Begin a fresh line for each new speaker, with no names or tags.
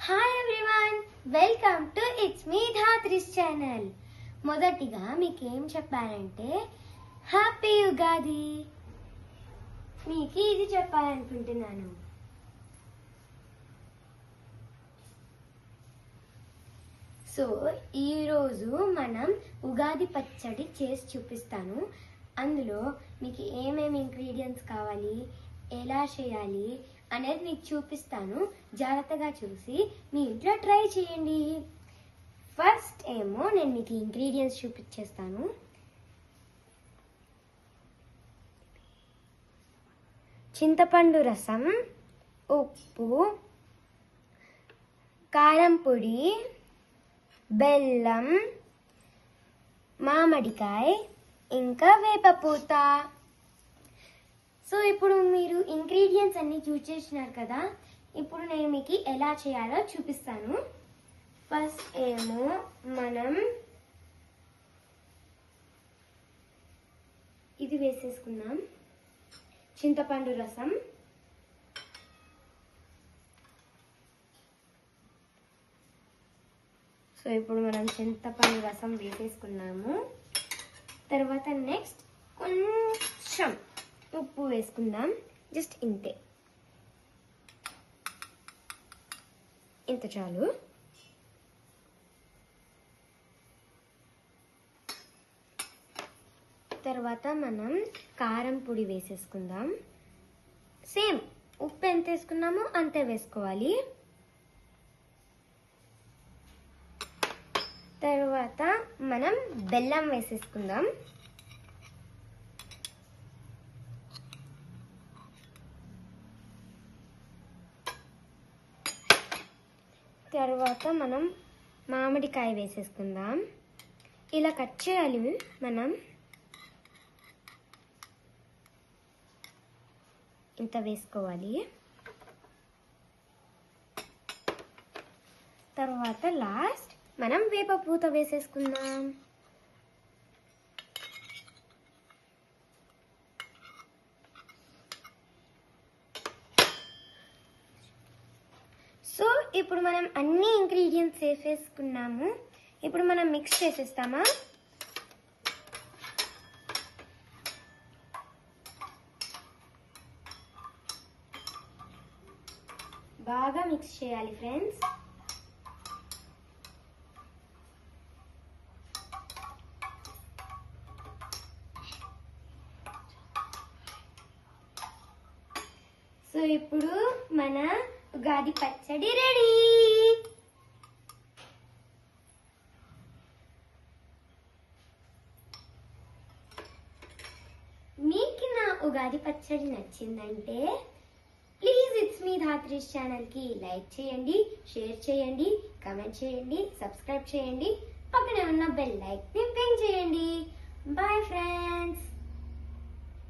Hi everyone, welcome to it's me Dhatri's channel. మొదటిగా మీకు ఏం చెప్పాలంటే హ్యాపీ ఉగాది. మీకు ఇది చెప్పాలనుకుంటున్నాను. సో ఈరోజు మనం ఉగాది పచ్చడి చేసి చూపిస్తాను. అందులో మీకు ఏమేమి ఇంగ్రీడియంట్స్ కావాలి, ఎలా చేయాలి అనేది మీకు చూపిస్తాను. జాగ్రత్తగా చూసి మీ ఇంట్లో ట్రై చేయండి. ఫస్ట్ ఏమో నేను మీకు ఇంగ్రీడియంట్స్ చూపించేస్తాను. చింతపండు రసం, ఉప్పు, కారం పొడి, బెల్లం, మామిడికాయ, ఇంకా వేపపూత. సో ఇప్పుడు మీరు ఇంగ్రీడియంట్స్ అన్ని చూసేసినారు కదా. ఇప్పుడు నేను మీకు ఎలా చేయాలో చూపిస్తాను. ఫస్ట్ ఏమో మనం ఇది వేసేసుకుందాం, చింతపండు రసం. సో ఇప్పుడు మనం చింతపండు రసం వేసేసుకున్నాము. తర్వాత నెక్స్ట్ కొంచెం ఉప్పు వేసుకుందాం, జస్ట్ ఇంతే, ఇంత చాలు. తర్వాత మనం కారం పొడి వేసేసుకుందాం. సేమ్ ఉప్పు ఎంత వేసుకున్నామో అంతే వేసుకోవాలి. తర్వాత మనం బెల్లం వేసేసుకుందాం. తర్వాత మనం మామిడికాయ వేసేసుకుందాం. ఇలా కట్ చేయాలి మనం, ఇంత వేసుకోవాలి. తర్వాత లాస్ట్ మనం వేపపూత వేసేసుకుందాం. సో ఇప్పుడు మనం అన్ని ఇంగ్రీడియంట్స్ వేసేసుకున్నాము. ఇప్పుడు మనం మిక్స్ చేసేస్తామా. బాగా మిక్స్ చేయాలి ఫ్రెండ్స్. సో ఇప్పుడు మన ఉగాది పచ్చడి రెడీ. మీకు నా ఉగాది పచ్చడి నచ్చిందంటే please it's me Dhatri's channel కి లైక్ చేయండి, షేర్ చేయండి, కామెంట్ చేయండి, సబ్స్క్రైబ్ చేయండి, పక్కనే ఉన్న బెల్ ఐకాన్ ని ప్రెస్ చేయండి. Bye friends.